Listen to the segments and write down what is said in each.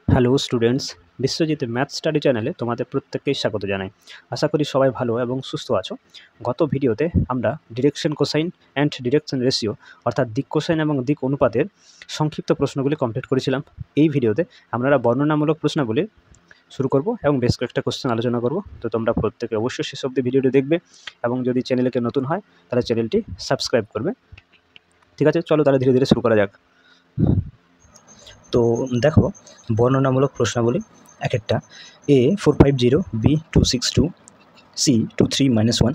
Hello students, Biswajit math study চ্যানেলে তোমাদের প্রত্যেককেই স্বাগত জানাই। আশা করি সবাই ভালো এবং সুস্থ আছো। গত ভিডিওতে আমরা direction cosine and direction ratio অর্থাৎ দিক কোসাইন এবং দিক অনুপাতের সংক্ষিপ্ত প্রশ্নগুলি কমপ্লিট করেছিলাম। এই ভিডিওতে আমরা বর্ণনামূলক প্রশ্নগুলি শুরু করব এবং বেশ কয়েকটা কোশ্চেন আলোচনা করব। তো তোমরা প্রত্যেকে অবশ্যই শেষ অবধি ভিডিওটি দেখবে এবং যদি চ্যানেলকে নতুন হয় তাহলে চ্যানেলটি সাবস্ক্রাইব করবে। ঠিক আছে, চলো তাহলে ধীরে ধীরে শুরু করা যাক। তো দেখো, বর্ণনামূলক প্রশ্নাবলী এক একটা: A 450, B 262, C 23-1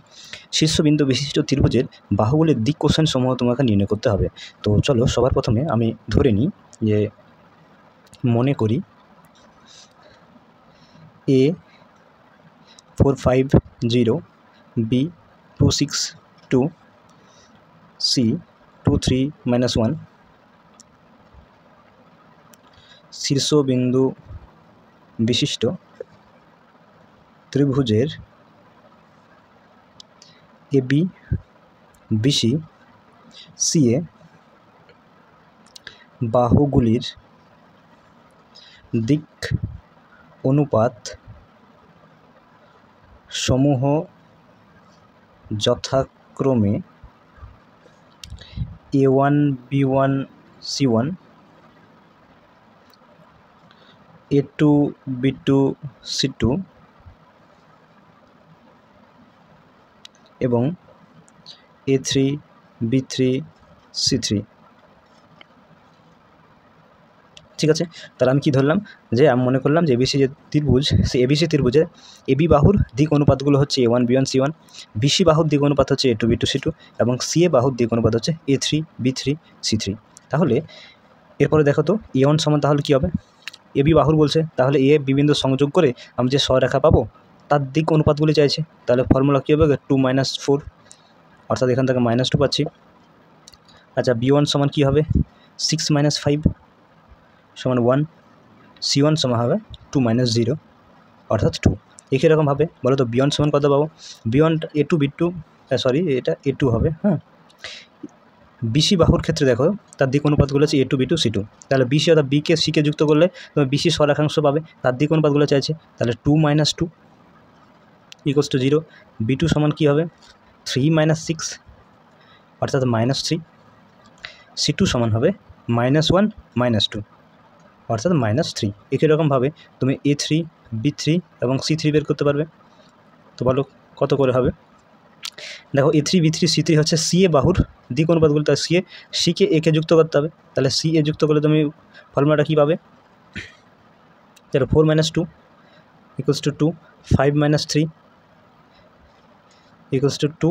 শীর্ষবিন্দু বিশিষ্ট ত্রিভুজের বাহুগুলির দিক কোসাইন সমূহ তোমাকে নির্ণয় করতে হবে। তো চলো সবার প্রথমে আমি ধরে নিই যে মনে করি A 450, B 262, C 23-1 শীর্ষবিন্দু বিশিষ্ট ত্রিভুজের AB BC CA বাহুগুলির দিক অনুপাত সমূহ যথাক্রমে A1 B1 C1, A2 B2 C2 এবং A3 B3 C3। ঠিক আছে, তাহলে আমি কী ধরলাম যে আমি মনে করলাম যে এবিসি যে ত্রিভুজ, সেই এবিসি ত্রিভুজের এবি বাহুর দিক অনুপাতগুলো হচ্ছে A1 B1 C1, বিসি বাহুর দিক অনুপাত হচ্ছে A2 B2 C2 এবং সিএ বাহুর দিক অনুপাত হচ্ছে A3 B3 C3। তাহলে এরপরে দেখো তো A1 সমান তাহলে কী হবে? এবি বাহুর বলছে, তাহলে এ বি বিন্দু সংযোগ করে আমি যে সরেখা পাবো তার দিক অনুপাতগুলি চাইছে। তাহলে ফর্মুলা কী হবে? 2 - 4, অর্থাৎ এখান থেকে -2 পাচ্ছি। আচ্ছা, B1 সমান কী হবে? 6 - 5 সমান 1, C1 সমান হবে 2 - 0 অর্থাৎ 2। একই রকমভাবে বলো তো B1 সমান কত পাবো? B1 A2 B2, সরি এটা A2 হবে। হ্যাঁ, বিসি বাহুর ক্ষেত্রে দেখো তার দিক অনুপাতগুলো হচ্ছে A2 B2 C2। তাহলে বিসি অর্থাৎ বিকে সিকে যুক্ত করলে তুমি বিসি স্বরেখাংশ পাবে, তার দিক অনুপাতগুলো চাইছে। তাহলে 2 - 2 = 0। B2 সমান কী হবে? 3 - 6 অর্থাৎ -3। C2 সমান হবে -1 - 2 অর্থাৎ -3। একই রকমভাবে তুমি A3 B3 এবং C3 বের করতে পারবে। তো বলো কত করে হবে? দেখো A3 B3 C3 হচ্ছে সিএ বাহুর দিক অনুপাতগুলো, তার সিকে একে যুক্ত করতে হবে। তাহলে সিএ যুক্ত করলে তুমি ফর্মুলাটা কী পাবে? তাহলে 4 - 2 = 2, 5 - 3 = 2,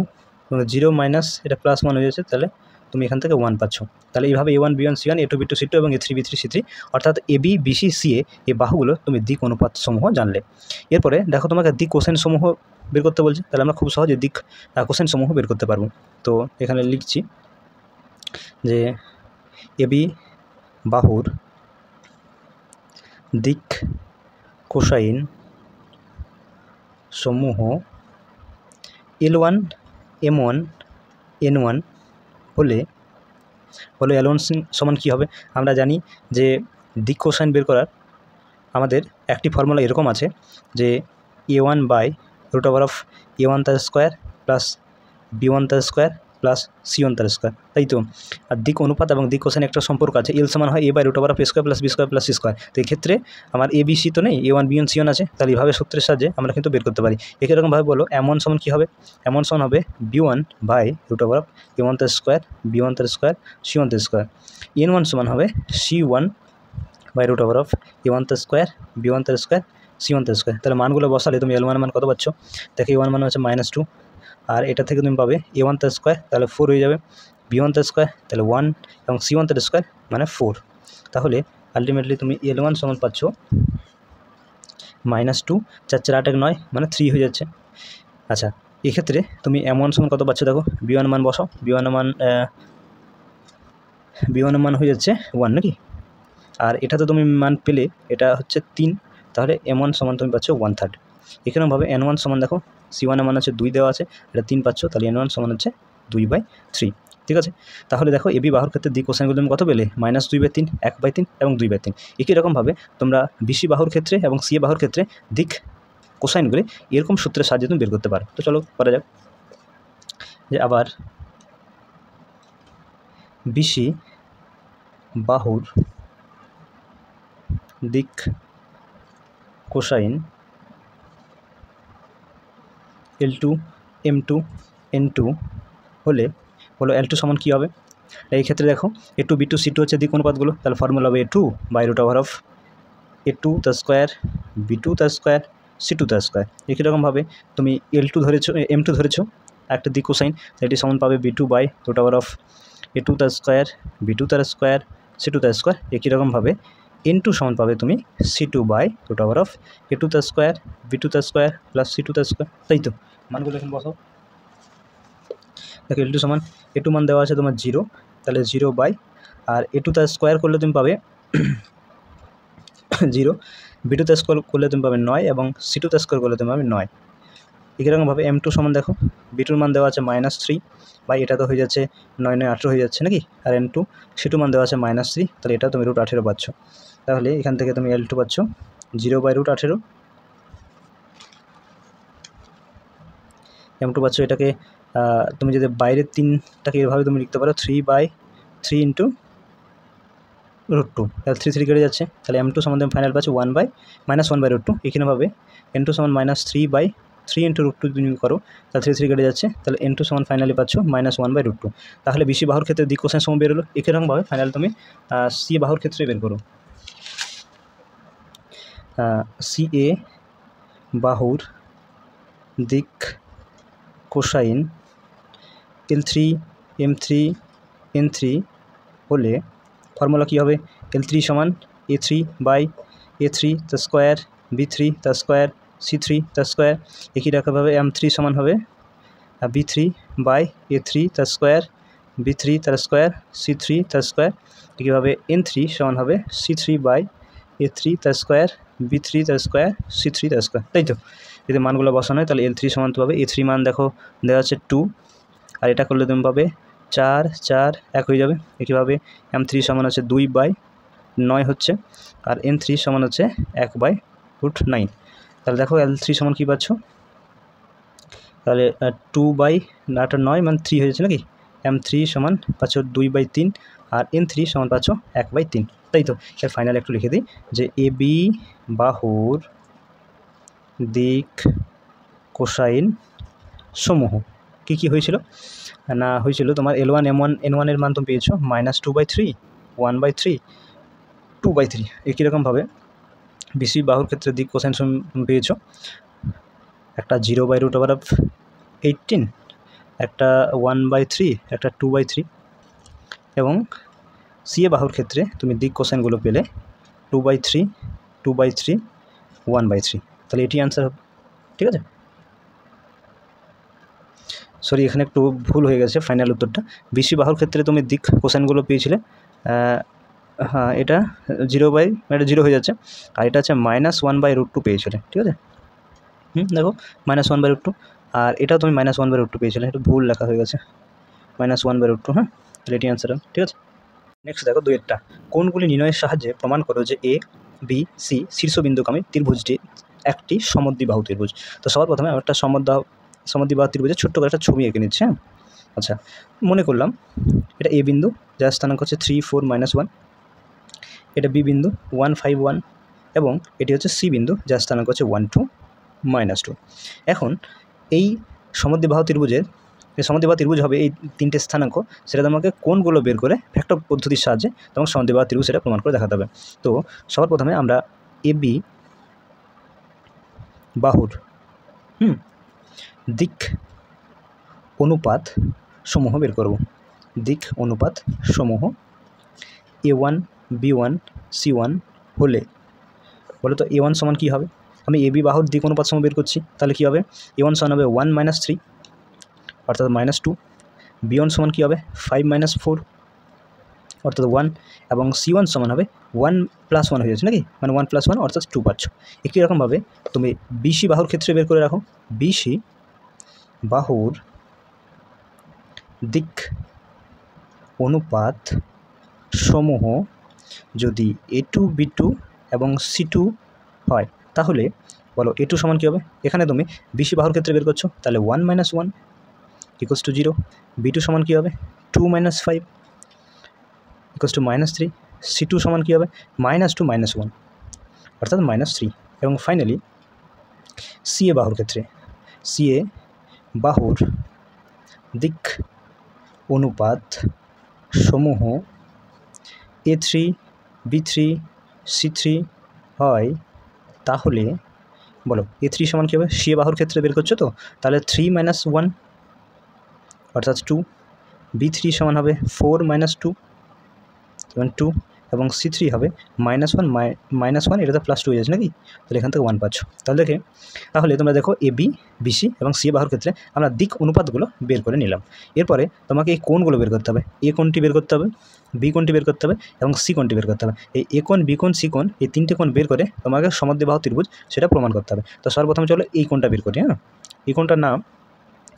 0 মাইনাস এটা +1 হয়ে যাচ্ছে। তাহলে তুমি এখান থেকে 1 পাচ্ছ। তাহলে এইভাবে A1 B1 C1 A2 B2 C2 এবং A3 B3 C3 অর্থাৎ AB BC CA এই বাহুগুলো তুমি দিক অনুপাত সমূহ জানলে। এরপরে দেখো তোমাকে দিক কোসাইন সমূহ বের করতে বলছে। তাহলে আমরা খুব সহজে দিক কোসাইন সমূহ বের করতে পারবো। তো এখানে লিখছি যে AB বাহুর দিক কোসাইন সমূহ L1 M1 N1 হলে L1 সমান কী হবে? আমরা জানি যে দিক কোসাইন বের করার আমাদের একটি ফর্মুলা এরকম আছে যে A1 / √A1 তার স্কোয়ার প্লাস B1 তার স্কোয়ার প্লাস C1 তার স্কোয়ার, তাই তো? আর দিক অনুপাত এবং দিক কোসাইন একটা সম্পর্ক আছে, L সমান হয় A / √A² plus B² plus C²। তো এক্ষেত্রে আমার ABC তো নেই, A1 B1 C1 আছে। তাহলে এইভাবে সূত্রের সাহায্যে আমরা কিন্তু বের করতে পারি। একই রকমভাবে বলো M1 সমান কী হবে? M1 সমান হবে B1 / √A1 তার স্কোয়ার B1 তার স্কোয়ার C1 তার স্কোয়ার। N1 সমান হবে C1 / √A1 তার স্কোয়ার B1 তার স্কোয়ার C1 তার স্কোয়ার। তাহলে মানগুলো বসালে তুমি L1 মান কত পাচ্ছ? দেখো A1 মান হচ্ছে -2, আর এটা থেকে তুমি পাবে A1 তার স্কোয়ার, তাহলে 4 হয়ে যাবে। B1 তার স্কোয়ার তাহলে 1 এবং C1 তার স্কোয়ার মানে 4। তাহলে আলটিমেটলি তুমি L1 সমান পাচ্ছ -2, 4 4 8 9 মানে 3 হয়ে যাচ্ছে। আচ্ছা, এক্ষেত্রে তুমি M1 সমান কত পাচ্ছ? দেখো B1 মান বসাও। B1 মান হয়ে যাচ্ছে 1 নাকি? আর এটাতে তুমি মান পেলে এটা হচ্ছে 3, তাহলে M1 সমান তুমি পাচ্ছ 1/3। এখানেভাবে N1 সমান দেখো C1 এর মান হচ্ছে 2 দেওয়া আছে, এটা 3 পাচ্ছ, তাহলে N1 সমান হচ্ছে 2/3। ঠিক আছে। তাহলে দেখো এবি বাহুর ক্ষেত্রে দিক কোসাইনগুলো তুমি কত পেলে -2/3, 1/3 এবং 2/3। একই রকমভাবে তোমরা বিসি বাহুর ক্ষেত্রে এবং সিএ বাহুর ক্ষেত্রে দিক কোসাইনগুলি এরকম সূত্রের সাহায্যে তুমি বের করতে পারো। তো চলো করা যাক। যে আবার বিসি বাহুর দিক কোসাইন L2 M2 N2 হলে বলো L2 সমান কী হবে? এই ক্ষেত্রে দেখো A2 B2 C2 হচ্ছে দিক অনুপাতগুলো, তাহলে ফর্মুলা হবে A2 √, A2 তার স্কোয়ার B2 তার স্কোয়ার C2 তার স্কোয়ার। একই রকমভাবে তুমি L2 ধরেছো, M2 ধরেছো একটা দিক কোসাইন, এটি সমান পাবে B2 √, A2 তার স্কোয়ার B2 তার স্কোয়ার C2 তার স্কোয়ার। একই রকমভাবে N2 সমান পাবে তুমি C2 √, A2 তার স্কোয়ার B2 তার স্কোয়ার প্লাস C2 তার স্কোয়ার। তাই তো মানগুলো এখন বসাও। দেখো L2 সমান A2 মান দেওয়া আছে তোমার 0, তাহলে 0 আর A2 তার স্কোয়ার করলে তুমি পাবে 0, B2 তার স্কোয়ার করলে তুমি পাবে 9 এবং C2 তার স্কোয়ার করলে তুমি পাবে 9। এরকমভাবে M2 সমান দেখো B2 মান দেওয়া আছে -3, এটা তো হয়ে যাচ্ছে 9 9 18 হয়ে যাচ্ছে নাকি, আর N2 C2 মান দেওয়া আছে -3, তাহলে এটা তুমি √18 পাচ্ছ। তাহলে এখান থেকে তুমি L2 পাচ্ছ 0/√18, M2 পাচ্ছ এটাকে তুমি যদি বাইরের 3টাকে এভাবে তুমি লিখতে পারো 3/3 × √2, তাহলে 3 3 কেটে যাচ্ছে, তাহলে M2 সমান তুমি ফাইনাল পাচ্ছ -1/√2। এখানেভাবে N2 সমান -3/3 × √2 তুমি করো, তাহলে 3 3 কেটে যাচ্ছে, তাহলে N2 সমান ফাইনালি পাচ্ছ -1/√2। তাহলে বিসি বাহুর ক্ষেত্রে দিক কোসাইন সম বের হলো। একইরকমভাবে ফাইনাল তুমি সি বাহুর ক্ষেত্রে বের করো। সিএ বাহুর দিক কোসাইন L3 M3 N3 হলে ফর্মুলা কী হবে? L3 সমান A3/A3 তার স্কোয়ার B3 তার স্কোয়ার C3 তার স্কোয়ার। একই রকমভাবে M3 সমান হবে B3/A3 তার স্কোয়ার B3 তার স্কোয়ার C3 তার স্কোয়ার। একইভাবে N3 সমান হবে C3/A3 তার স্কোয়ার B3 তার স্কোয়ার C3 তার স্কোয়ার। তাই তো যদি মানগুলো বসানো হয় তাহলে L3 সমান তো পাবে A3 মান দেখো দেওয়া আছে 2, আর এটা করলে তুমি পাবে 4 4 1 হয়ে যাবে। একইভাবে M3 সমান হচ্ছে 2/9 হচ্ছে, আর N3 সমান হচ্ছে 1/√9। তাহলে দেখো L3 সমান কী পাচ্ছ? তাহলে 2/9 মানে 3 হয়ে যাচ্ছে নাকি। M3 সমান পাচ্ছ 2/3 আর N3 সমান পাচ্ছ 1/3। তাই তো এর ফাইনাল একটু লিখে দিই যে এবি বাহুর দিক কোসাইন সমূহ কী কী হয়েছিল না, হয়েছিল তোমার L1 M1 N1 এর মান তুমি পেয়েছো -2/3 1/3 2/3। একই রকমভাবে বিসি বাহুর ক্ষেত্রে দিক কোসাইন তুমি পেয়েছো একটা 0/√18, একটা 1/3, একটা 2/3, এবং সিএ বাহুর ক্ষেত্রে তুমি দিক কোসাইনগুলো পেলে 2/3 2/3 1/3। তাহলে এটি অ্যান্সার হবে। ঠিক আছে, সরি এখানে একটু ভুল হয়ে গেছে। ফাইনাল উত্তরটা বিসি বাহুর ক্ষেত্রে তুমি দিক কোসাইনগুলো পেয়েছিলে, হ্যাঁ এটা 0 হয়ে যাচ্ছে, আর এটা হচ্ছে -1/√2 পেয়েছিলে। ঠিক আছে, দেখো -1/√2, আর এটাও তুমি -1/√2 পেয়েছিলে, একটু ভুল লেখা হয়ে গেছে -1/√2। হ্যাঁ, তাহলে এটি অ্যান্সার হবে। ঠিক আছে, নেক্সট দেখো 2-টা কোণগুলি নির্ণয়ের সাহায্যে প্রমাণ করো যে এ বি সি শীর্ষবিন্দুগামী ত্রিভুজটি একটি সমদ্বিবাহু ত্রিভুজ। তো সবার প্রথমে আমরা একটা সমদ্বিবাহু ত্রিভুজের ছোট্ট করে একটা ছবি এঁকে নিচ্ছি। হ্যাঁ, আচ্ছা মনে করলাম এটা এ বিন্দু যার স্থানাঙ্ক হচ্ছে 3 4 -1, এটা বি বিন্দু 1 5 1, এবং এটি হচ্ছে সি বিন্দু যার স্থানাঙ্ক হচ্ছে 1 2 -2। এখন এই সমদ্বিবাহু ত্রিভুজ হবে এই 3টে স্থানাঙ্ক, সেটা তোমাকে কোণগুলো বের করে ফ্যাক্টর পদ্ধতির সাহায্যে তোমাকে সমদ্বিবাহু ত্রিভুজ সেটা প্রমাণ করে দেখাতে হবে। তো সবার প্রথমে আমরা এবি বাহুর দিক অনুপাত সমূহ বের করব। দিক অনুপাত সমূহ A1 B1 C1 হলে বলো তো A1 সমান কী হবে? আমি এবি বাহুর দিক অনুপাত সমূহ বের করছি, তাহলে কী হবে? A1 সমান হবে 1 - 3 অর্থাৎ -2, B1 সমান কী হবে 5 - 4 অর্থাৎ 1, এবং C1 সমান হবে 1 + 1 হয়ে যাচ্ছে নাকি, মানে 1 + 1 অর্থাৎ 2 পাচ্ছ। একই রকমভাবে তুমি বিসি বাহুর ক্ষেত্রে বের করে রাখো। বিসি বাহুর দিক অনুপাত সমূহ যদি A2 B2 এবং C2 হয় তাহলে বলো A2 সমান কী হবে? এখানে তুমি বিসি বাহুর ক্ষেত্রে বের করছো, তাহলে 1 - 1 = 0। B2 সমান কী হবে? 2 - 5 = -3। C2 সমান কী হবে? -2 - 1 অর্থাৎ -3। এবং ফাইনালি CA বাহুর ক্ষেত্রে CA বাহুর দিক অনুপাত সমূহ A3 B3 C3 হয় তাহলে বলো A3 সমান কী হবে? CA বাহুর ক্ষেত্রে বের করছো তো, তাহলে 3 - 1 অর্থাৎ 2। B3 সমান হবে 4 - 2 2 এবং C3 হবে -1 এটা তো +2 হয়ে যাচ্ছে নাকি? তাহলে এখান থেকে 1 পাচ্ছ। তাহলে তোমরা দেখো AB BC এবং CA বাহুর ক্ষেত্রে আমরা দিক অনুপাতগুলো বের করে নিলাম। এরপরে তোমাকে এই কোণগুলো বের করতে হবে। A কোণটি বের করতে হবে, B কোণটি বের করতে হবে এবং C কোণটি বের করতে হবে। এই A কোণ B কোণ C কোণ এই তিনটে কোণ বের করে তোমাকে সমদ্বিবাহু ত্রিভুজ সেটা প্রমাণ করতে হবে। তো সর্বপ্রথম চলো এই কোণটা বের করি। এই কোণটার নাম,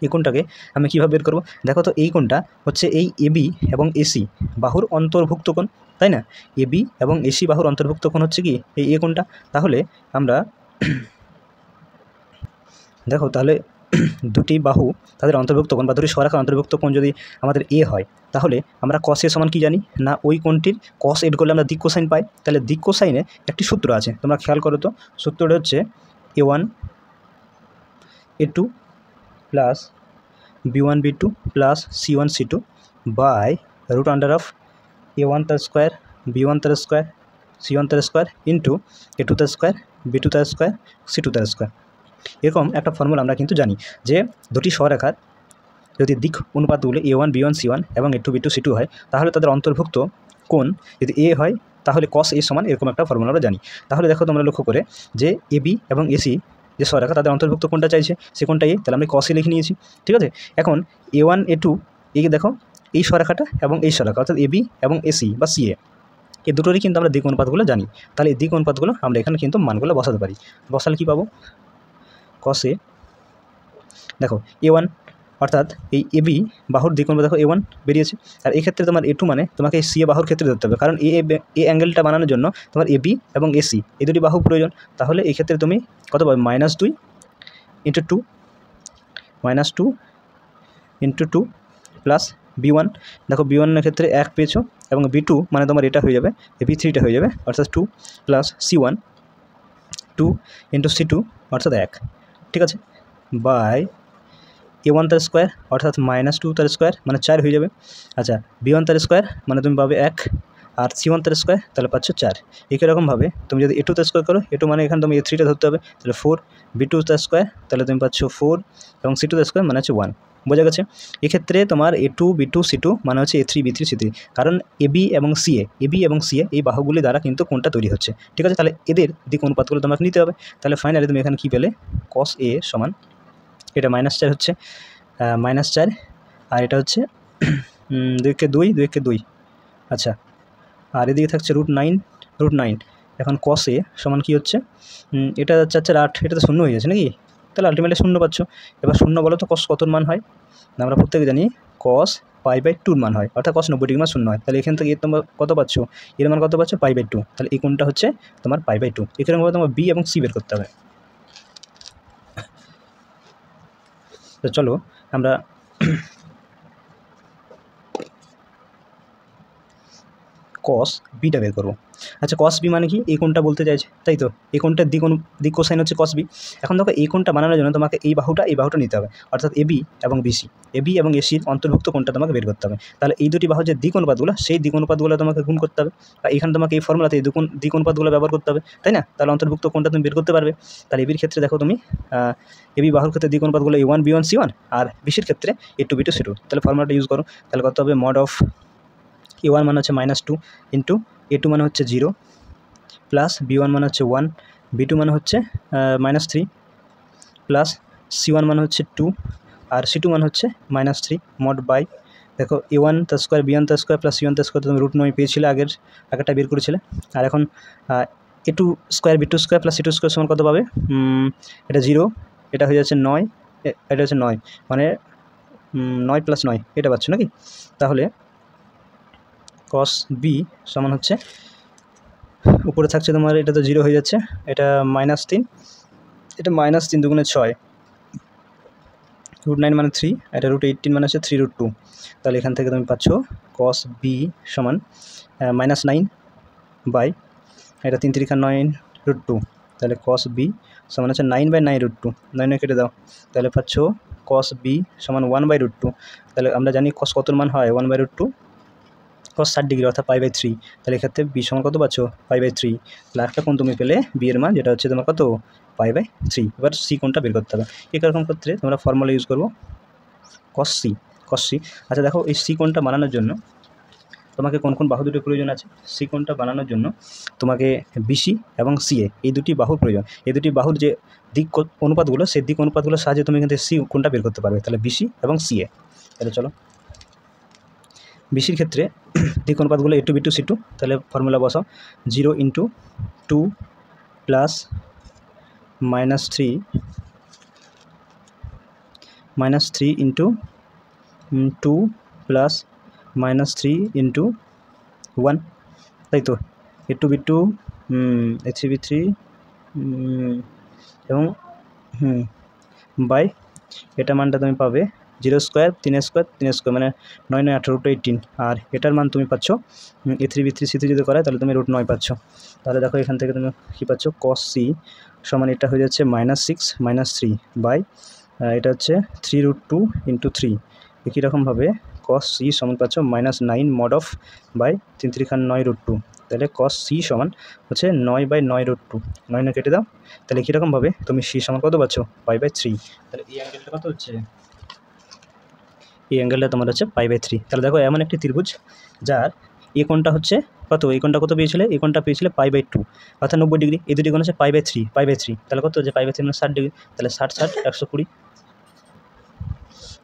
এই কোণটাকে আমি কীভাবে বের করব? দেখো তো এই কোণটা হচ্ছে এই AB এবং AC বাহুর অন্তর্ভুক্ত কোণ, তাই না? AB এবং AC বাহুর অন্তর্ভুক্ত কোণ হচ্ছে কি এই A কোণটা। তাহলে আমরা দেখো তাহলে দুটি বাহু তাদের অন্তর্ভুক্ত কোণ বা দুটি সরাখার অন্তর্ভুক্ত কোণ যদি আমাদের A হয় তাহলে আমরা cos A সমান কী জানি না? ওই কোণটির cos এড করলে আমরা দিক কোসাইন পাই। তাহলে দিক কোসাইনে একটি সূত্র আছে, তোমরা খেয়াল করো তো। সূত্রটা হচ্ছে A1 A2 plus B1 B2 plus C1 C2 by √A1 তার স্কোয়ার B1 তার স্কোয়ার C1 তার স্কোয়ার ইন্টু A2 তার স্কোয়ার B2 তার স্কোয়ার C2 তার স্কোয়ার। এরকম একটা ফর্মুলা আমরা কিন্তু জানি যে দুটি সরেখার যদি দিক অনুপাতগুলো A1 B1 C1 এবং A2 B2 C2 হয় তাহলে তাদের অন্তর্ভুক্ত কোণ যদি A হয় তাহলে cos A সমান এরকম একটা ফর্মুলা আমরা জানি। তাহলে দেখো তোমরা লক্ষ্য করে যে AB এবং AC যে সরেখা তাদের অন্তর্ভুক্ত কোণটা চাইছে সে কোণটা A, তাহলে আমি cos A লিখে নিয়েছি। ঠিক আছে, এখন A1 A2 এই দেখো এই সরেখাটা এবং এই সরেখা অর্থাৎ AB এবং AC বা CA এই দুটোরই কিন্তু আমরা দিক অনুপাতগুলো জানি। তাহলে এই দিক অনুপাতগুলো আমরা এখানে কিন্তু মানগুলো বসাতে পারি। বসালে কী পাবো? cos A দেখো A1 অর্থাৎ এই AB বাহুর দিক অনুপাত দেখো A1 বেরিয়েছে। আর এই ক্ষেত্রে তোমার A2 মানে তোমাকে এই CA বাহুর ক্ষেত্রে ধরতে হবে, কারণ এ অ্যাঙ্গেলটা বানানোর জন্য তোমার AB এবং AC এই দুটি বাহু প্রয়োজন। তাহলে এই ক্ষেত্রে তুমি কত পাবে? -2 × 2 -2 × 2 প্লাস B1 দেখো B1 এর ক্ষেত্রে 1 পেয়েছো এবং B2 মানে তোমার এটা হয়ে যাবে B3টা হয়ে যাবে অর্থাৎ 2 প্লাস C1 2 × C2 অর্থাৎ 1। ঠিক আছে, বাই A1 তার স্কোয়ার অর্থাৎ -2 তার স্কোয়ার মানে 4 হয়ে যাবে। আচ্ছা, B1 তার স্কোয়ার মানে তুমি পাবে 1 আর C1 তার স্কোয়ার তাহলে পাচ্ছ 4। একই রকমভাবে তুমি যদি A2 তার স্কোয়ার করো, A2 মানে এখানে তুমি A3টা ধরতে হবে, তাহলে 4 B2 তার স্কোয়ার তাহলে তুমি পাচ্ছ 4 এবং C2 তার স্কোয়ার মানে হচ্ছে 1। বোঝা গেছে? এক্ষেত্রে তোমার A2 B2 C2 মানে হচ্ছে A3 B3 C3, কারণ AB এবং CA এই বাহুগুলি দ্বারা কিন্তু কোণটা তৈরি হচ্ছে। ঠিক আছে, তাহলে এদের দিক অনুপাতগুলো তোমাকে নিতে হবে। তাহলে ফাইনালি তুমি এখানে কী পেলে? cos A সমান এটা -4 হচ্ছে -4 আর এটা হচ্ছে 2 আচ্ছা, আর এদিকে থাকছে √9। এখন cos A সমান কী হচ্ছে? এটা যাচ্ছে 8, এটা তো 0 হয়ে যাচ্ছে নাকি? তাহলে আলটিমেটলি 0 পাচ্ছ। এবার 0 বলো তো cos কতর মান হয়? না আমরা প্রত্যেকে জানি cos π/2 মান হয়, অর্থাৎ cos 90 ডিগ্রি মান 0 হয়। তাহলে এখান থেকে তোমরা কত পাচ্ছ? এর মান কত পাচ্ছ? π/2। তাহলে এই কোণটা হচ্ছে তোমার π/2। এখানে তোমার B এবং C বের করতে হবে। তো চলো আমরা cos বিটা বের করবো। আচ্ছা, cos B মানে কি? এই কোণটা বলতে চাইছে, তাই তো? এই কোণটার দিক কোসাইন হচ্ছে cos B। এখন দেখো এই কোণটা বানানোর জন্য তোমাকে এই বাহুটা নিতে হবে, অর্থাৎ AB এবং এবং ACর অন্তর্ভুক্ত কোণটা তোমাকে বের করতে হবে। তাহলে এই দুটি বাহুর যে দিক অনুপাতগুলো সেই দিক অনুপাতগুলো তোমাকে গুণ করতে হবে, বা এখানে তোমাকে এই ফর্মুলাতে এই দিক অনুপাতগুলো ব্যবহার করতে হবে, তাই না? তাহলে অন্তর্ভুক্ত কোণটা তুমি বের করতে পারবে। তাহলে এবির ক্ষেত্রে দেখো তুমি AB বাহুর ক্ষেত্রে দিক অনুপাতগুলো A1 B1 C1 আর BCর ক্ষেত্রে A2 B2 C2। তাহলে ফর্মুলাটা ইউজ করো। তাহলে কত হবে? mod of A1 মানে হচ্ছে -2 ইন্টু A2 মানে হচ্ছে 0 প্লাস B1 মানে হচ্ছে 1 B2 মানে হচ্ছে -3 প্লাস C1 মানে হচ্ছে 2 আর C2 মানে হচ্ছে -3 mod বাই দেখো A1 তার স্কোয়ার B1 তার স্কোয়ার প্লাস C1 তার স্কোয়ার তুমি √9 পেয়েছিলে আগেরটা বের করেছিলে। আর এখন A2 square B2 square plus C2 square সমান কত পাবে? এটা 0, এটা হয়ে যাচ্ছে 9, এটা হচ্ছে 9 মানে 9 + 9 এটা পাচ্ছ নাকি? তাহলে কস বি সমান হচ্ছে উপরে থাকছে তোমার, এটা তো 0 হয়ে যাচ্ছে, এটা -3, এটা -3 দুগুণে 6, √9 মানে 3, এটা √18 মানে হচ্ছে 3√2। তাহলে এখান থেকে তুমি পাচ্ছ কস বি সমান -9 বাই এটা 3 3 9√2, তাহলে কস বি সমান হচ্ছে 9/9√2, 9 কেটে দাও, তাহলে পাচ্ছ কস বি সমান 1/√2। তাহলে আমরা জানি কস কত মান হয়, 1/√2 কস 60 ডিগ্রি অর্থাৎ π/3। তাহলে এক্ষেত্রে বি সমান কত পাচ্ছ, π/3। তাহলে একটা কোণ তুমি পেলে বি এর মান, যেটা হচ্ছে তোমার কত, π/3। এবার সি কোণটা বের করতে হবে। এরকম ক্ষেত্রে তোমরা ফর্মুলা ইউজ করবো কস সি। আচ্ছা দেখো, এই সি কোণটা বানানোর জন্য তোমাকে কোন কোন বাহু দুটির প্রয়োজন আছে। সি কোণটা বানানোর জন্য তোমাকে বিসি এবং সিএ এই দুটি বাহুর প্রয়োজন। এই দুটি বাহুর যে দিক অনুপাতগুলো, সেই দিক অনুপাতগুলোর সাহায্যে তুমি কিন্তু সি কোণটা বের করতে পারবে। তাহলে বিসি এবং সিএ, তাহলে চলো বিসির ক্ষেত্রে দিক অনুপাতগুলো A2B2C2, তাহলে ফর্মুলা বসাও 0 × 2 প্লাস -3 × 2 প্লাস -3 × 1, তাই তো A2B2 A3B3 এবং বাই এটা মানটা তুমি পাবে 0² 3² মানে 9 9 18 √18, আর এটার মান তুমি পাচ্ছ A3B3C3 যদি করে তাহলে তুমি √9 পাচ্ছ। তাহলে দেখো এখান থেকে তুমি কী পাচ্ছ, কস সি সমান এটা হয়ে যাচ্ছে -6 -3 বাই এটা হচ্ছে 3√2 × 3। একই রকমভাবে কস সি সমান পাচ্ছ -9 mod অফ বাই 3 3 9√2, তাহলে কস সি সমান হচ্ছে 9/9√2, 9 কেটে দাও, তাহলে কীরকমভাবে তুমি সি সমান কত পাচ্ছ, π/3। তাহলে এই অ্যাঙ্গেলটা কত হচ্ছে, এই অ্যাঙ্গেলটা তোমার হচ্ছে π/3। তাহলে দেখো এমন একটি ত্রিভুজ যার এই কোণটা হচ্ছে কত, এই কোণটা কত পেয়েছিলে, এই কোণটা পেয়েছিলে π/2 অর্থাৎ 90 ডিগ্রি, এই দুটি কোণ হচ্ছে π/3, তাহলে কত হচ্ছে π/3 মানে 60 ডিগ্রি, তাহলে 60 60 120।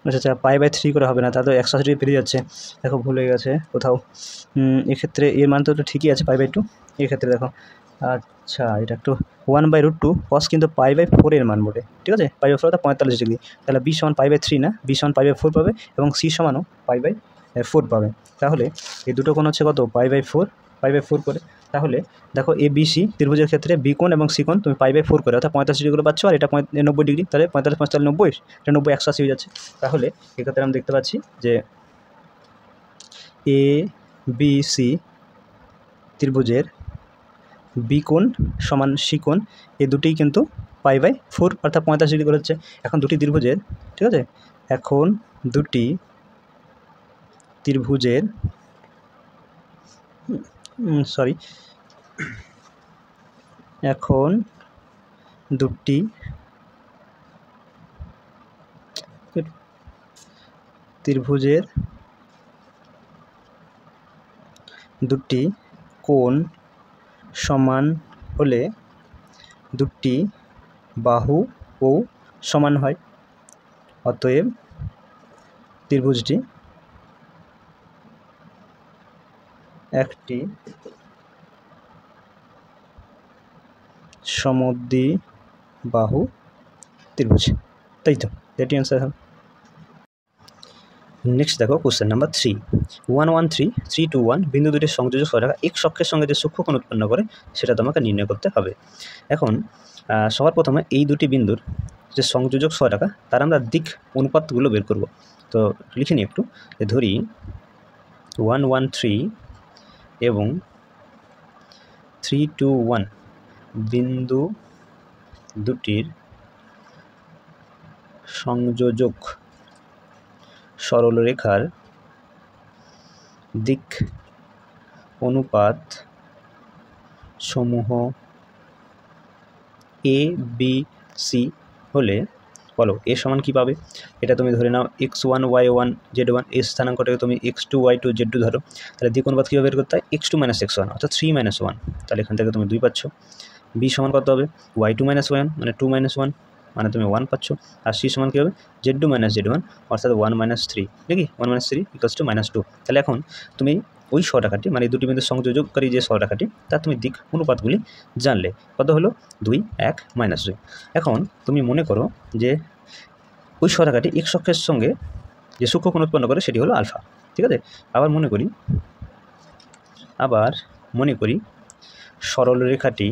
আচ্ছা π/3 করে হবে না, তাহলে 180 ডিগ্রি পেরিয়ে যাচ্ছে, দেখো ভুল হয়ে গেছে কোথাও। এক্ষেত্রে এর মান তো ঠিকই আছে π/2, এক্ষেত্রে দেখো আচ্ছা এটা একটু 1/√2 কস কিন্তু π/4 এর মান বটে, ঠিক আছে, π/4 অর্থাৎ 45 ডিগ্রি, তাহলে বি সমান π/3 না, বি সমান π/4 পাবে এবং সি সমানও π/4 পাবে। তাহলে এই দুটো কোণ হচ্ছে কত, π/4 করে। তাহলে দেখো এ বি সি ত্রিভুজের ক্ষেত্রে বি কোণ এবং সি কোণ তুমি π/4 করে অর্থাৎ 45 ডিগ্রি পাচ্ছ, আর এটা 90 ডিগ্রি, তাহলে 45 45 90, এটা 90 180 হয়ে যাচ্ছে। তাহলে এক্ষেত্রে আমরা দেখতে পাচ্ছি যে এ বি সি ত্রিভুজের বি কোণ সমান সি কোণ, এই দুটিই কিন্তু π/4 অর্থাৎ 45 ডিগ্রি করে হচ্ছে। এখন দুটি ত্রিভুজের, ঠিক আছে, এখন দুটি ত্রিভুজের এখন দুটি ত্রিভুজের দুটি কোণ সমান হলে দুটি বাহুও সমান হয়, অতএব ত্রিভুজটি একটি সমদ্বিবাহু ত্রিভুজ, তাই তো, এটি অ্যান্সার হবে। নেক্সট দেখো কোশ্চেন নাম্বার 3, 1 1 3 3 2 1 বিন্দু দুটির সংযোজক সরেখা এক অক্ষের সঙ্গে যে সূক্ষ্মকোণ উৎপন্ন করে সেটা তোমাকে নির্ণয় করতে হবে। এখন সবার প্রথমে এই দুটি বিন্দুর যে সংযোজক সরেখা তার আমরা দিক অনুপাতগুলো বের করব। তো লিখে নিই একটু, ধরি 1 1 3 এবং 3 2 1 বিন্দু দুটির সংযোজক সরলরেখার দিক অনুপাত সমূহ এ বি সি হলে বলো এ সমান কী পাবে। এটা তুমি ধরে নাও x1 y1 z1, এই স্থানাঙ্কটাকে তুমি x2 y2 z2 ধরো, তাহলে দিক অনুপাত কীভাবে বের করতে হয়, x2 - x1 অর্থাৎ 3 - 1, তাহলে এখান থেকে তুমি 2 পাচ্ছ। বি সমান কত হবে, y2 - y1 মানে 2 - 1 মানে তুমি 1 পাচ্ছ, আর সি সমান কী হবে, z2 - z1 অর্থাৎ 1 - 3, দেখি 1 - 3 = -2। তাহলে এখন তুমি ওই সরলরেখাটি মানে দুটি বিন্দুর সংযোজককারী যে সরলরেখাটি তার তুমি দিক অনুপাতগুলি জানলে, কত হলো 2 1 -2। এখন তুমি মনে করো যে ওই সরলরেখাটি x অক্ষের সঙ্গে যে সূক্ষ্মকোণ উৎপন্ন করে সেটি হলো আলফা, ঠিক আছে। আবার মনে করি আবার মনে করি সরলরেখাটি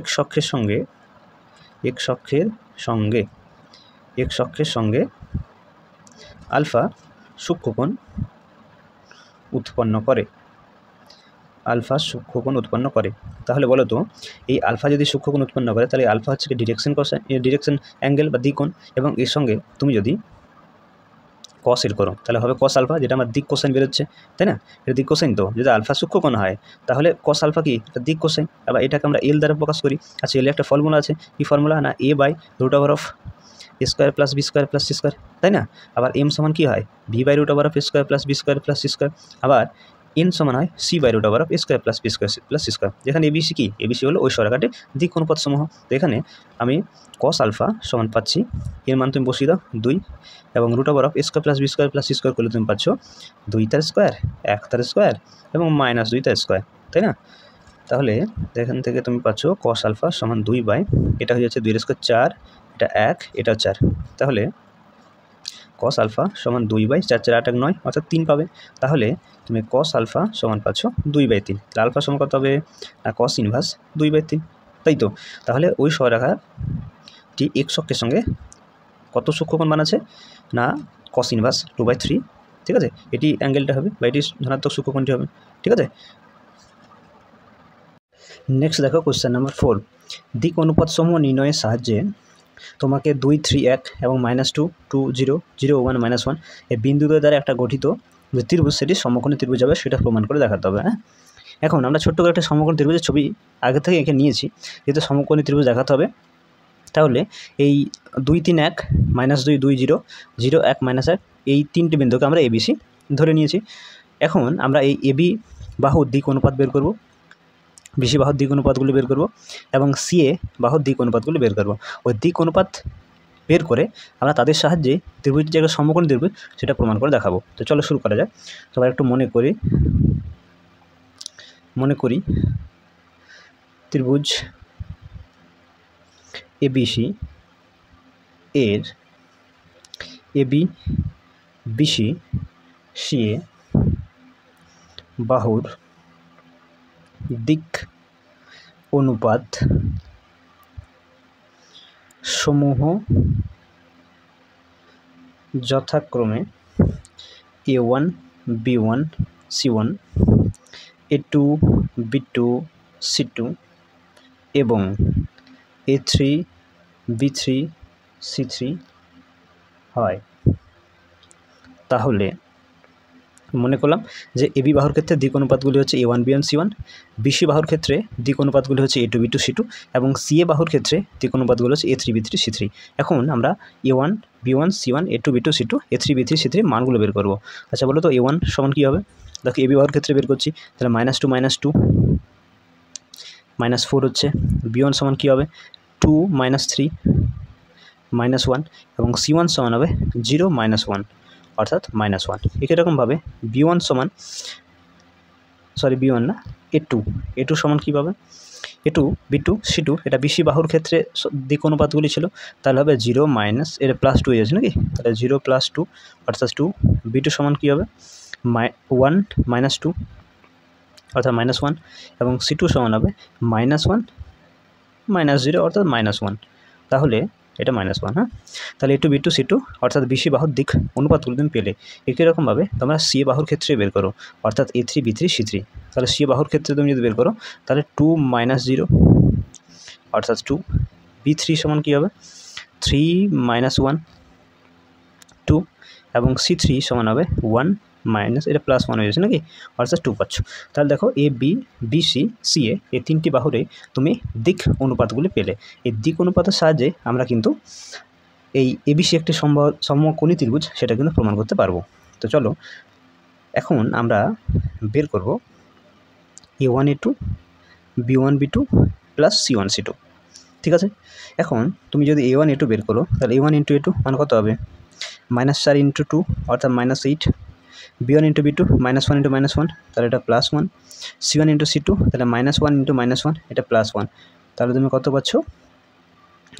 এক্স অক্ষের সঙ্গে আলফা সূক্ষ্মকোণ উৎপন্ন করে। তাহলে বলো তো এই আলফা যদি সূক্ষ্মকোণ উৎপন্ন করে তাহলে আলফা হচ্ছে ডিরেকশন অ্যাঙ্গেল বা দিক কোণ, এবং এর সঙ্গে তুমি যদি কস এর করো তাহলে হবে কস আলফা, যেটা আমার দিক কোসাইন বেরোচ্ছে, তাই না? এটা দিক কোসাইন। তো যদি আলফা সূক্ষ্মকোণ হয় তাহলে কস আলফা কি এটা দিক কোসাইন। আবার এটাকে আমরা এল দ্বারা প্রকাশ করি। আচ্ছা, এল একটা ফর্মুলা আছে, কি ফর্মুলা না a/√(a² + b² + c²), তাই না? আবার m সমান কি হয় v/√(a² + b² + c², আবার n সমান হয় c/√(a² + b² + c², যেখানে এবিসি কি এবিসি হলো ওই সরলরেখাটির দিক অনুপাত সমূহ। তো এখানে আমি কস আলফা সমান পাচ্ছি, এর মান তুমি বসিয়ে দাও 2, এবং √(a² + b² + c² করলে তুমি পাচ্ছ 2 তার স্কোয়ার, 1 তার স্কোয়ার এবং -2 তার স্কোয়ার, তাই না? তাহলে এখান থেকে তুমি পাচ্ছ কস আলফা সমান 2 এটা হয়ে যাচ্ছে 2 এর স্কোয়ার 4, এটা 1, এটা 4। তাহলে কস আলফা সমান 2/4, 4 8 9 অর্থাৎ 3 পাবে। তাহলে তুমি কস আলফা সমান পাচ্ছ 2/3। তাহলে আলফা সমান কত হবে না কস ইনভার্স 2/3, তাই তো? তাহলে ওই সরলরেখাটি এক্স অক্ষের সঙ্গে কত সূক্ষ্মকোণ বানাচ্ছে না কস ইনভার্স 2/3, ঠিক আছে? এটি অ্যাঙ্গেলটা হবে বা এটি ধনাত্মক সূক্ষ্মকোণটি হবে, ঠিক আছে? নেক্সট দেখো কোশ্চেন নাম্বার 4। দিক অনুপাত সমূহ নির্ণয়ের সাহায্যে তোমাকে 2 3 1 এবং -2 2 0 0 1 -1 এই বিন্দুদ্বয় দ্বারা একটা গঠিত যে ত্রিভুজ সেটি সমকোণী ত্রিভুজ হবে সেটা প্রমাণ করে দেখাতে হবে। হ্যাঁ, এখন আমরা ছোট্ট করে একটা সমকোণী ত্রিভুজের ছবি আগে থেকে এঁকে নিয়েছি, যেহেতু সমকোণী ত্রিভুজ দেখাতে হবে। তাহলে এই 2 3 1 -2 2 0 0 1 -1 এই তিনটি বিন্দুকে আমরা এবিসি ধরে নিয়েছি। এখন আমরা এই এবি বাহুর দিক অনুপাত বের করব, বিসি বাহুর দিক অনুপাতগুলি বের করব, এবং সিএ বাহুর দিক অনুপাতগুলি বের করব। ওই দিক অনুপাত বের করে আমরা তাদের সাহায্যে ত্রিভুজের জায়গায় সমকোণ ত্রিভুজ সেটা প্রমাণ করে দেখাবো। তো চলো শুরু করা যাক। সবাই একটু মনে করি ত্রিভুজ এবিসি এর এবি বিসি সিএ বাহুর দিক অনুপাত সমূহ যথাক্রমে a1 b1 c1 a2 b2 c2 এবং a3 b3 c3 হয়। তাহলে মনে করলাম যে এবি বাহুর ক্ষেত্রে দিক অনুপাতগুলি হচ্ছে a1 b1 c1, বিসি বাহুর ক্ষেত্রে দিক অনুপাতগুলি হচ্ছে a2 b2 c2 এবং সিএ বাহুর ক্ষেত্রে দিক অনুপাতগুলো হচ্ছে a3 b3 c3। এখন আমরা a1 b1 c1 a2 b2 c2 a3 b3 c3 মানগুলো বের করব। আচ্ছা বলো তো a1 সমান কী হবে? দেখো এবি বাহুর ক্ষেত্রে বের করছি, তাহলে -2 -4 হচ্ছে। b1 সমান কী হবে 2 -3 -1 এবং c1 সমান হবে 0 -1 অর্থাৎ -1। একই রকমভাবে b1 না a2 সমান কী পাবে a2 b2 c2, এটা বিসি বাহুর ক্ষেত্রে দিক অনুপাতগুলি ছিল, তাহলে হবে 0 - এটা +2 হয়ে যাচ্ছে নাকি, তাহলে 0 + 2 অর্থাৎ 2। b2 সমান কী হবে 1 - 2 অর্থাৎ -1 এবং c2 সমান হবে -1 - 0 অর্থাৎ -1, তাহলে এটা -1। হ্যাঁ, তাহলে a2 b2 c2 অর্থাৎ বিসি বাহুর দিক অনুপাতগুলো তুমি পেলে। একই রকমভাবে তোমরা সিএ বাহুর ক্ষেত্রে বের করো, অর্থাৎ a3 b3 c3। তাহলে সিএ বাহুর ক্ষেত্রে তুমি যদি বের করো তাহলে 2 - 0 অর্থাৎ 2। b3 সমান কী হবে 3 - 1 2 এবং c3 সমান হবে 1 - এটা +1 হয়ে যাচ্ছে নাকি, অর্থাৎ 2 পাচ্ছ। তাহলে দেখো এ বি বিসি সিএ এই তিনটি বাহুরে তুমি দিক অনুপাতগুলি পেলে। এই দিক অনুপাতের সাহায্যে আমরা কিন্তু এই এবিসি একটি সমকোণী ত্রিভুজ সেটা কিন্তু প্রমাণ করতে পারবো। তো চলো এখন আমরা বের করব a1 a2 b1 b2 plus c1 c2, ঠিক আছে? এখন তুমি যদি a1 a2 বের করো তাহলে a1 × a2 মান কত হবে -4 × 2 অর্থাৎ -8, b1 × b2 -1 × -1 তাহলে এটা +1, c1 × c2 তাহলে -1 × -1 এটা +1, তাহলে তুমি কত পাচ্ছ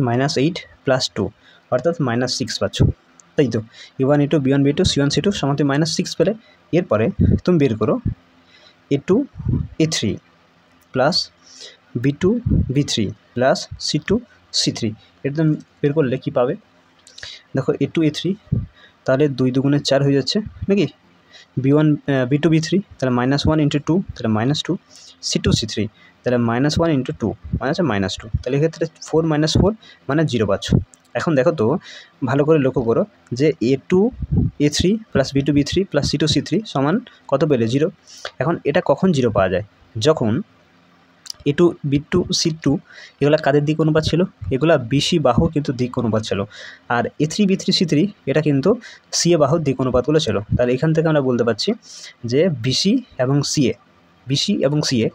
-8 + 2 অর্থাৎ -6 পাচ্ছ, তাই তো A1 A2 B1 B2 C1 C2 সমান তুমি -6 পেলে। এরপরে তুমি বের করো A2 A3 plus B2 B3 plus C2 C3। এটা তুমি বের করলে কী পাবে দেখো A2 A3 তাহলে 2 দুগুণে 4 হয়ে যাচ্ছে নাকি, B1 B2 B3 তাহলে -1 × 2 তাহলে -2, C2 C3 তাহলে -1 × 2 মানে হচ্ছে -2, তাহলে এক্ষেত্রে 4 - 4 মানে 0 পাচ্ছ। এখন দেখো তো ভালো করে লক্ষ্য করো যে A2 A3 plus B2 B3 plus C2 C3 সমান কত পেলে 0। এখন এটা কখন 0 পাওয়া যায়, যখন A2 B2 C2 এগুলা কাদের দিক অনুপাত ছিল, এগুলা BC বাহু কিন্তু দিক অনুপাত ছিল, আর A3 B3 C3 এটা কিন্তু CA বাহুর দিক অনুপাতগুলো ছিল। তাহলে এখান থেকে আমরা বলতে পারছি যে BC এবং CA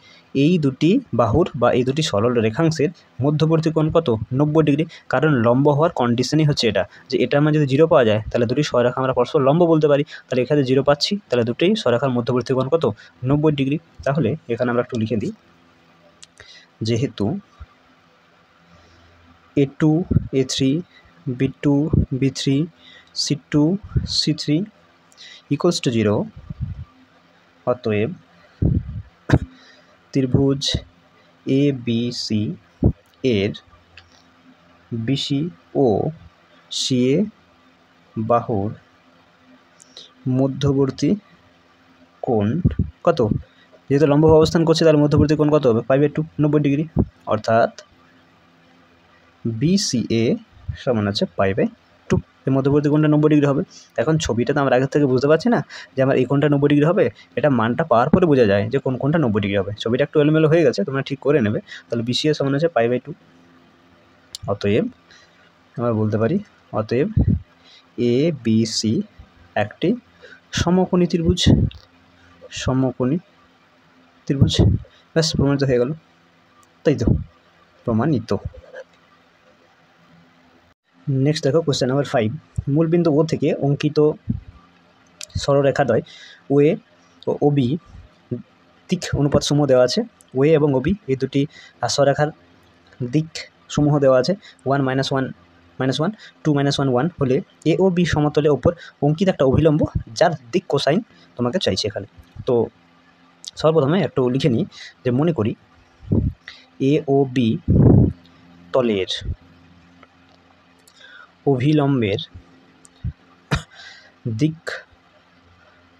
এই দুটি বাহুর বা এই দুটি সরল রেখাংশের মধ্যবর্তী কোণ কত 90 ডিগ্রি, কারণ লম্ব হওয়ার কন্ডিশনই হচ্ছে এটা যে এটার মানে যদি 0 পাওয়া যায় তাহলে দুটি সরেখা আমরা পরস্পর লম্ব বলতে পারি। তাহলে এখানে 0 পাচ্ছি, তাহলে দুটি সরেখার মধ্যবর্তী কোণ কত 90 ডিগ্রি। তাহলে এখানে আমরা একটু লিখে দিই, যেহেতু A2 A3 B2 B3 C2 C3 = 0, অতএব ত্রিভুজ ABC এর BC ও CA বাহুর মধ্যবর্তী কোণ কত, যেহেতু লম্ব অবস্থান করছে তাহলে মধ্যবর্তী কোণ কত হবে π/2 90 ডিগ্রি, অর্থাৎ BCA সমান আছে π/2, এর মধ্যবর্তী কোণটা 90 ডিগ্রি হবে। এখন ছবিটা তো আমরা আগে থেকে বুঝতে পারছি না যে আমার এই কোণটা 90 ডিগ্রি হবে, এটা মানটা পাওয়ার পরে বোঝা যায় যে কোন কোণটা 90 ডিগ্রি হবে। ছবিটা একটু এলোমেলো হয়ে গেছে, তোমরা ঠিক করে নেবে। তাহলে BCA সমান আছে π/2, অতএব আমরা বলতে পারি অতএব ABC একটি সমকোণী ত্রিভুজ, ব্যাস প্রমাণিত হয়ে গেল, তাই তো প্রমাণিত। নেক্সট দেখো কোশ্চেন নাম্বার 5, মূলবিন্দু ও থেকে অঙ্কিত সরলরেখাদ্বয় OA ও OB দিক অনুপাত সমূহ দেওয়া আছে। OA এবং OB এই দুটি সরলরেখার দিক সমূহ দেওয়া আছে 1 - 1 -1 2 - 1 1 হলে A ও B সমতলের ওপর অঙ্কিত একটা অভিলম্ব যার দিক কোসাইন তোমাকে চাইছে এখানে। তো সর্বপ্রথমে একটু লিখে নিই যে মনে করি A ও B তলের অভিলম্বের দিক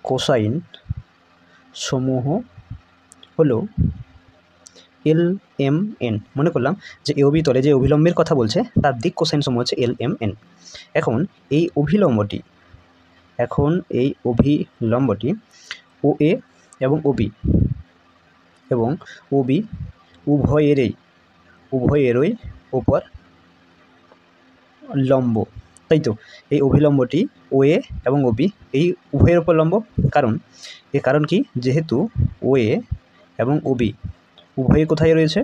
কোসাইন সমূহ হলো LMN। মনে করলাম যে এ ও বি তলে যে অভিলম্বের কথা বলছে তার দিক কোসাইন সমূহ হচ্ছে LMN। এখন এই অভিলম্বটি OA এবং OB উভয়েরই ওপর লম্ব, তাই তো এই অভিলম্বটি OA এবং OB এই উভয়ের ওপর লম্ব। কারণ কি, যেহেতু OA এবং OB উভয়ে কোথায় রয়েছে,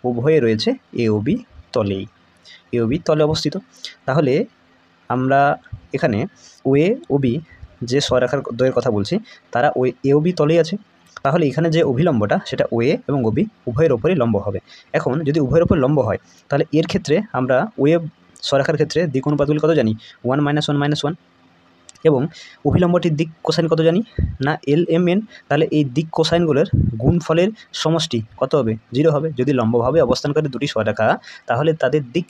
উভয়ে রয়েছে AOB তলেই, AOB তলে অবস্থিত। তাহলে আমরা এখানে OA OB যে সরেখার দ্বয়ের কথা বলছি তারা AOB তলেই আছে। তাহলে এখানে যে অভিলম্বটা সেটা OA এবং OB উভয়ের ওপরই লম্ব হবে। এখন যদি উভয়ের ওপর লম্ব হয় তাহলে এর ক্ষেত্রে আমরা OA সরেখার ক্ষেত্রে দিক অনুপাতগুলি কত জানি 1 - 1 - 1, এবং অভিলম্বটির দিক কোসাইন কত জানি না LMN। তাহলে এই দিক কোসাইনগুলোর গুণফলের সমষ্টি কত হবে 0 হবে। যদি লম্বভাবে অবস্থানকারী দুটি সরেখা তাহলে তাদের দিক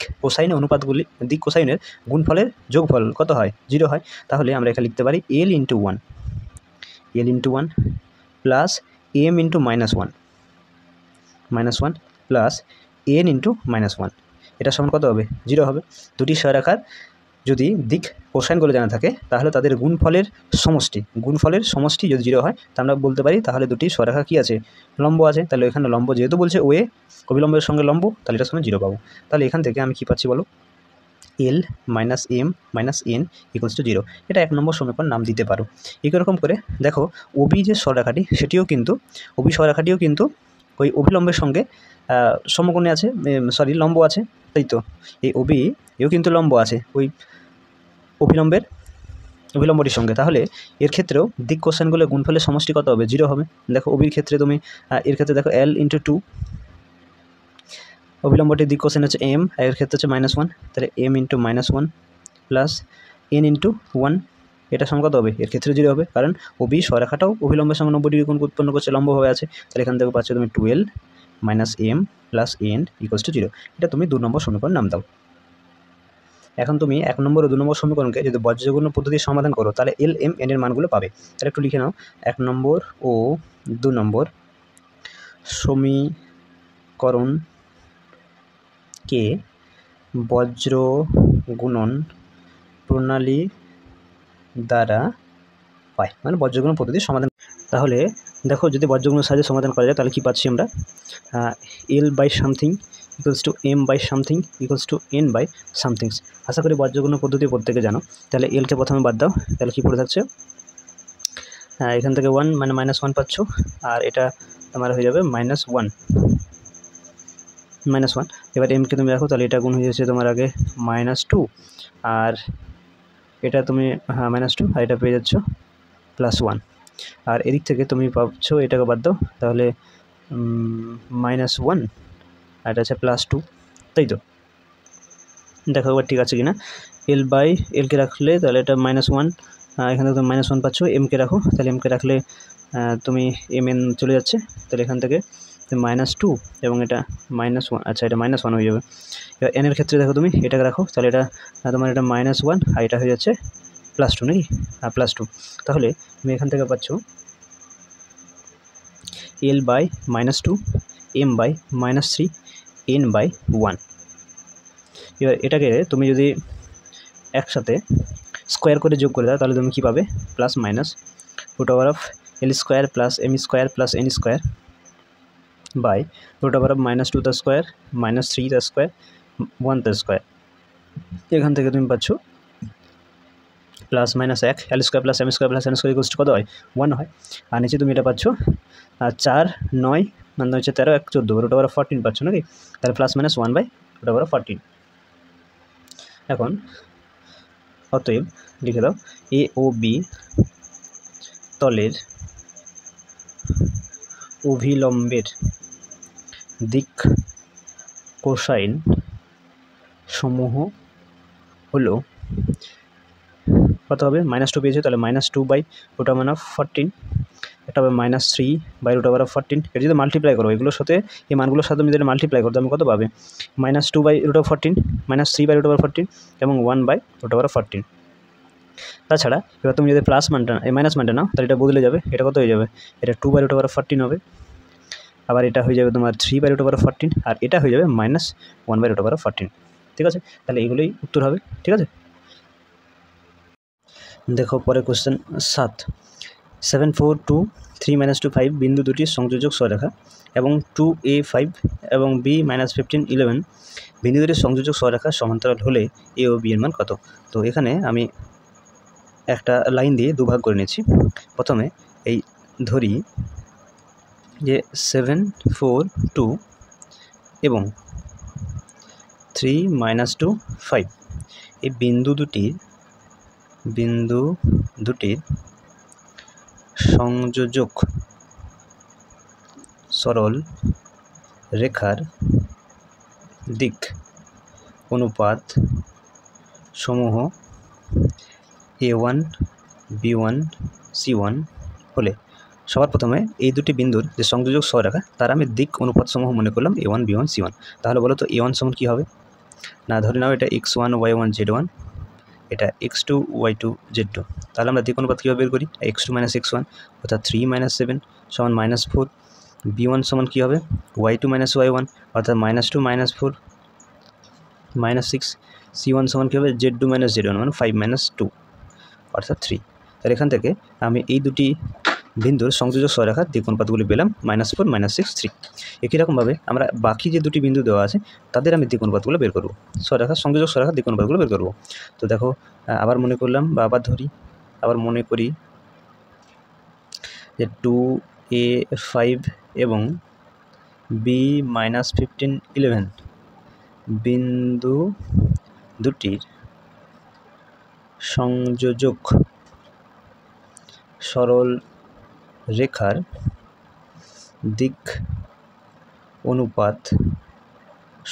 কোসাইনের গুণফলের যোগফল কত হয় 0 হয়। তাহলে আমরা এখানে লিখতে পারি L × 1 plus M × -1 plus N × -1, এটা সমান কত হবে 0 হবে। দুটি সরেখার যদি দিক কোসাইনগুলো জানা থাকে তাহলে তাদের গুণফলের সমষ্টি যদি 0 হয় তা আমরা বলতে পারি তাহলে দুটি সরেখা কি আছে লম্ব আছে। তাহলে এখানে লম্ব যেহেতু বলছে OA অভিলম্বের সঙ্গে লম্ব, তাহলে এটার সঙ্গে 0 পাবো। তাহলে এখান থেকে আমি কি পাচ্ছি বলো, L - M - N = 0। এটা 1 নম্বর সমীকরণ নাম দিতে পারো। এইরকম করে দেখো OB যে সরেখাটি OB সরেখাটিও কিন্তু ওই অভিলম্বের সঙ্গে সমকোণে আছে, লম্ব আছে, তাই তো এই OB এও কিন্তু লম্ব আছে ওই অভিলম্বটির সঙ্গে। তাহলে এর ক্ষেত্রেও দিক কোসাইনগুলো গুণফলের সমষ্টি কত হবে 0 হবে। দেখো OBর ক্ষেত্রে তুমি এর ক্ষেত্রে দেখো L × 2, অভিলম্বটির দিক কোসাইন হচ্ছে M, এর ক্ষেত্রে হচ্ছে -1, তাহলে M × -1 প্লাস n ইন্টু 1, এটা সমান কত হবে? এর ক্ষেত্রে 0 হবে, কারণ OB সরেখাটাও অভিলম্বের সঙ্গে 90 ডিগ্রি কোণ উৎপন্ন করছে, লম্বভাবে আছে। তাহলে এখান থেকে পাচ্ছ তুমি 12 minus m plus n equals to 0। এটা তুমি 2 নম্বর সমীকরণ নাম দাও। এখন তুমি 1 নম্বর ও 2 নম্বর সমীকরণকে যদি বজ্রগুণ পদ্ধতির সমাধান করো, তাহলে L, M, N এর মানগুলো পাবে। তাহলে একটু লিখে নাও, 1 নম্বর ও 2 নম্বর সমীকরণকে বজ্র গুণন প্রণালী দ্বারা পাই, মানে বজ্রগুণ পদ্ধতির সমাধান। তাহলে দেখো, যদি বজ্রগুণের সাহায্যে সমাধান করা যায় তাহলে কি পাচ্ছি আমরা? L by something equals to M by something equals to N by somethings. আশা করি বজ্রগুণ পদ্ধতি প্রত্যেকে জানো। তাহলে এলকে প্রথমে বাদ দাও, তাহলে কী পড়ে থাকছে? এখান থেকে 1 মানে -1 পাচ্ছ, আর এটা তোমার হয়ে যাবে -1। এবার এমকে তুমি রাখো, তাহলে এটা গুণ হয়ে যাচ্ছে তোমার আগে -2, আর এটা তুমি -2, আর এটা পেয়ে যাচ্ছ +1। আর এদিক থেকে তুমি পাচ্ছ, এটাকে বাদ দাও, তাহলে -1, আর এটা আছে +2, তাই তো? দেখো এবার ঠিক আছে কি না। এল বাই এলকে রাখলে তাহলে এটা -1, এখানে তুমি -1 পাচ্ছ। এমকে রাখো, তাহলে এমকে রাখলে তুমি mn চলে যাচ্ছে, তাহলে এখান থেকে -2 এবং এটা -1, আচ্ছা এটা -1 হয়ে যাবে। এবার এনের ক্ষেত্রে দেখো তুমি এটাকে রাখো, তাহলে এটা তোমার এটা -1, আর এটা হয়ে যাচ্ছে +2 নাকি? +2। তাহলে তুমি এখান থেকে পাচ্ছ L by -2, M by -3, N by 1। এবার এটাকে তুমি যদি একসাথে স্কোয়ার করে যোগ করে দাও, তাহলে তুমি কী পাবে? Plus minus √L square plus M square plus N square by √2 the square -3 the square 1 the square. এখান থেকে তুমি পাচ্ছ +-1 L square plus M square plus N square equals to কত হয়? 1 হয়। আর নিচে তুমি এটা পাচ্ছ 4, 9 মানে হচ্ছে 13, 1, 14 √14 পাচ্ছ নাকি? তাহলে +-1 বাই √14। এখন অতএব লিখে দাও, এ ও বি তলের অভিলম্বের দিক কোসাইন সমূহ হলো কত হবে? -2 পেয়েছে, তাহলে -2 বাই √14, এটা হবে -3 বাই √14। এটা যদি মাল্টিপ্লাই করো এগুলোর সাথে, এই মানগুলোর সাথে তুমি যদি মাল্টিপ্লাই করো, তুমি কত পাবে? -2 বাই √14, -3 বাই √14 এবং 1 বাই √14। তাছাড়া এবার তুমি যদি প্লাস মানটা এই মাইনাস মানটা নাও, তাহলে এটা বদলে যাবে, এটা কত হয়ে যাবে? এটা 2 বাই √14 হবে, আবার এটা হয়ে যাবে তোমার 3 বাই √14, আর এটা হয়ে যাবে -1 বাই √14। ঠিক আছে, তাহলে এগুলোই উত্তর হবে। ঠিক আছে, দেখো পরে কোশ্চেন 7। 7, 4, 2, 3, -2, 5 বিন্দু দুটির সংযোজক সরেখা এবং 2a5 এবং b-15, 11 বিন্দু দুটির সংযোজক সরেখা সমান্তরাল হলে এ ও বি এর মান কত? তো এখানে আমি একটা লাইন দিয়ে দুভাগ করে নিচ্ছি। প্রথমে এই ধরি যে 7, 4, 2 এবং 3, -2, 5 এই বিন্দু দুটির সংযোজক সরল রেখার দিক অনুপাত সমূহ a1, b1, c1 হলে সবার প্রথমে এই দুটি বিন্দুর যে সংযোজক সরেখা তার আমি দিক অনুপাত সমূহ মনে করলাম a1, b1, c1। তাহলে বলো তো a1 সমান কী হবে? না, ধরে নাও এটা x1, y1, z1, এটা x2, y2, z2। তাহলে আমরা দিক অনুপাত কীভাবে বের করি? x2 - x1 অর্থাৎ 3 - 7 সমান -4। b1 সমান কী হবে? y2 - y1 অর্থাৎ -2 - 4 -6। c1 সমান কী হবে? z2 - z1 মানে 5 - 2 অর্থাৎ 3। তাহলে এখান থেকে আমি এই দুটি বিন্দুর সংযোজক সরেখার দিক অনুপাতগুলি পেলাম -4, -6, 3। একই রকমভাবে আমরা বাকি যে দুটি বিন্দু দেওয়া আছে তাদের আমি দিক অনুপাতগুলো বের করব, সংযোজক সরেখার দিক অনুপাতগুলো বের করব। তো দেখো আবার মনে করলাম বা আবার মনে করি যে 2a5 এবং b-15, 11 বিন্দু দুটির সংযোজক সরল রেখার দিক অনুপাত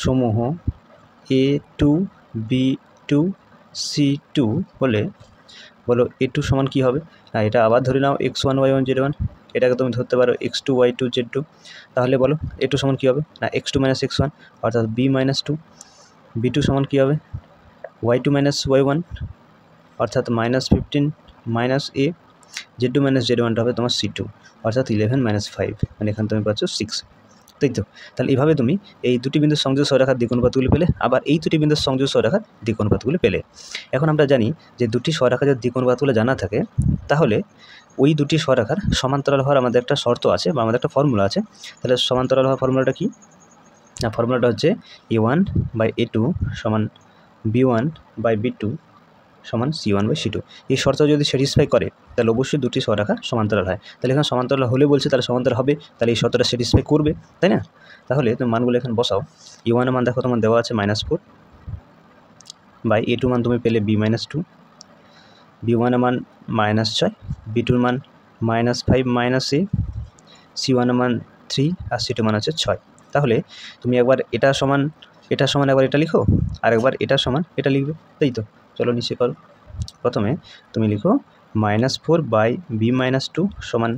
সমূহ a2, b2, C2 হলে বলো A2 সমান কী হবে? না, এটা আবার ধরে নাও x1 y1 z1, এটাকে তুমি ধরতে পারো x2 y2 z2। তাহলে বলো A2 সমান কী হবে? না x2 মাইনাস x1 অর্থাৎ b মাইনাস 2। b2 সমান কী হবে? y2 মাইনাস y1 অর্থাৎ -15 minus a। z2 minus z1 হবে তোমার C2 অর্থাৎ 11 মাইনাস 5, মানে এখানে তুমি পাচ্ছ 6, তাই তো? তাহলে এইভাবে তুমি এই দুটি বিন্দুর সংযোগ সহরেখার দিক অনুপাতগুলি পেলে, আবার এই দুটি বিন্দুর সংযোগ সহরেখার দিক অনুপাতগুলি পেলে। এখন আমরা জানি যে দুটি সহরেখার যদি দিক অনুপাতগুলো জানা থাকে তাহলে ওই দুটি সহরেখার সমান্তরাল হওয়ার আমাদের একটা শর্ত আছে বা আমাদের একটা ফর্মুলা আছে। তাহলে সমান্তরাল হওয়ার ফর্মুলাটা কি? না, ফর্মুলাটা হচ্ছে a1 বাই a2 সমান b1 বাই b2 সমান c1 বাই c2। এই শর্ত যদি স্যাটিসফাই করে তাহলে অবশ্যই দুটি সহরেখা সমান্তরাল হয়। তাহলে এখানে সমান্তরাল হলে বলছে তাহলে সমান্তরাল হবে, তাহলে এই শর্তটা স্যাটিসফাই করবে, তাই না? তাহলে তুমি মানগুলো এখানে বসাও। a1 এর মান দেখো তোমার দেওয়া আছে -4 বাই a2 মান তুমি পেলে b-2, b1 এর মান -6, b2 এর মান -5 মাইনাস a, c1 এর মান 3 আর c2 মান হচ্ছে 6। তাহলে তুমি একবার এটা সমান একবার এটা লিখো, আর একবার এটা সমান এটা লিখবে, তাই তো? চলো নিচে করো। প্রথমে তুমি লিখো -4 বাই b-2 সমান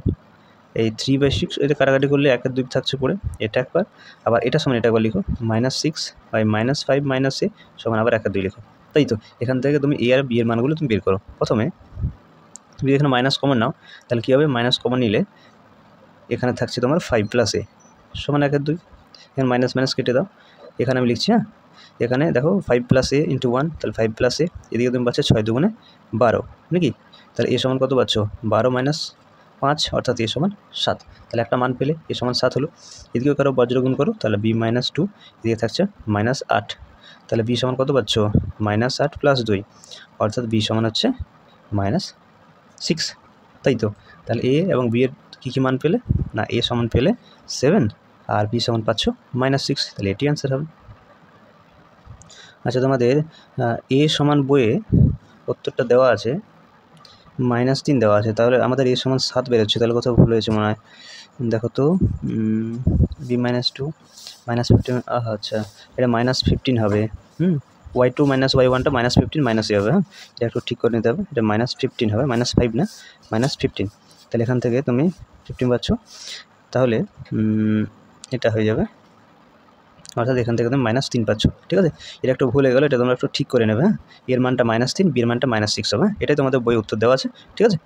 এই 3/6, এটা কাটাকাটি করলে 1 আর 2 থাকছে পড়ে, এটা একবার, আবার এটা সমান এটা একবার লিখো -6 বাই -5 মাইনাস a সমান আবার 1 আর 2 লিখো, তাই তো? এখান থেকে তুমি a আর b এর মানগুলো তুমি বের করো। প্রথমে তুমি এখানে মাইনাস কমন নাও, তাহলে কী হবে? মাইনাস কমন নিলে এখানে থাকছে তোমার 5 প্লাস a সমান 1 আর 2, এখানে মাইনাস মাইনাস কেটে দাও। এখানে আমি লিখছি, হ্যাঁ, এখানে দেখো 5 প্লাস a ইন্টু 1, তাহলে 5 প্লাস a, এদিকে তুমি পাচ্ছ 6 দুগুণে 12 নাকি? তাহলে a সমান কত পাচ্ছ? 12 মাইনাস 5 অর্থাৎ a সমান 7। তাহলে একটা মান পেলে a সমান 7 হলো। এদিকেও কারো বজ্রগুণ করো, তাহলে b-2, এদিকে থাকছে -8, তাহলে b সমান কত পাচ্ছ? -8 প্লাস 2 অর্থাৎ b সমান হচ্ছে -6, তাই তো? তাহলে a এবং b এর কী কী মান পেলে? না, a সমান পেলে 7 আর b সমান পাচ্ছ -6, তাহলে এটি অ্যান্সার হবে। আচ্ছা, তোমাদের a সমান বইয়ে উত্তরটা দেওয়া আছে -3 দেওয়া আছে, তাহলে আমাদের a সমান 7 বেরোচ্ছে, তাহলে কোথাও ভুল হয়েছে মনে হয়। দেখো তো, b-2 -15, আচ্ছা এটা -15 হবে। y2 মাইনাস y1টা -15 মাইনাস হবে, হ্যাঁ, এটা একটু ঠিক করে নিতে হবে। এটা -15 হবে, -5 না, -15। তাহলে এখান থেকে তুমি 15 পাচ্ছ, তাহলে এটা হয়ে যাবে, অর্থাৎ এখান থেকে তুমি -3 পাচ্ছ, ঠিক আছে? এটা একটু ভুলে গেলো, এটা তোমরা একটু ঠিক করে নেবে, হ্যাঁ। এর মানটা -3, বিয়ের মানটা -6 হবে, হ্যাঁ, এটাই তোমাদের বই উত্তর দেওয়া আছে, ঠিক আছে?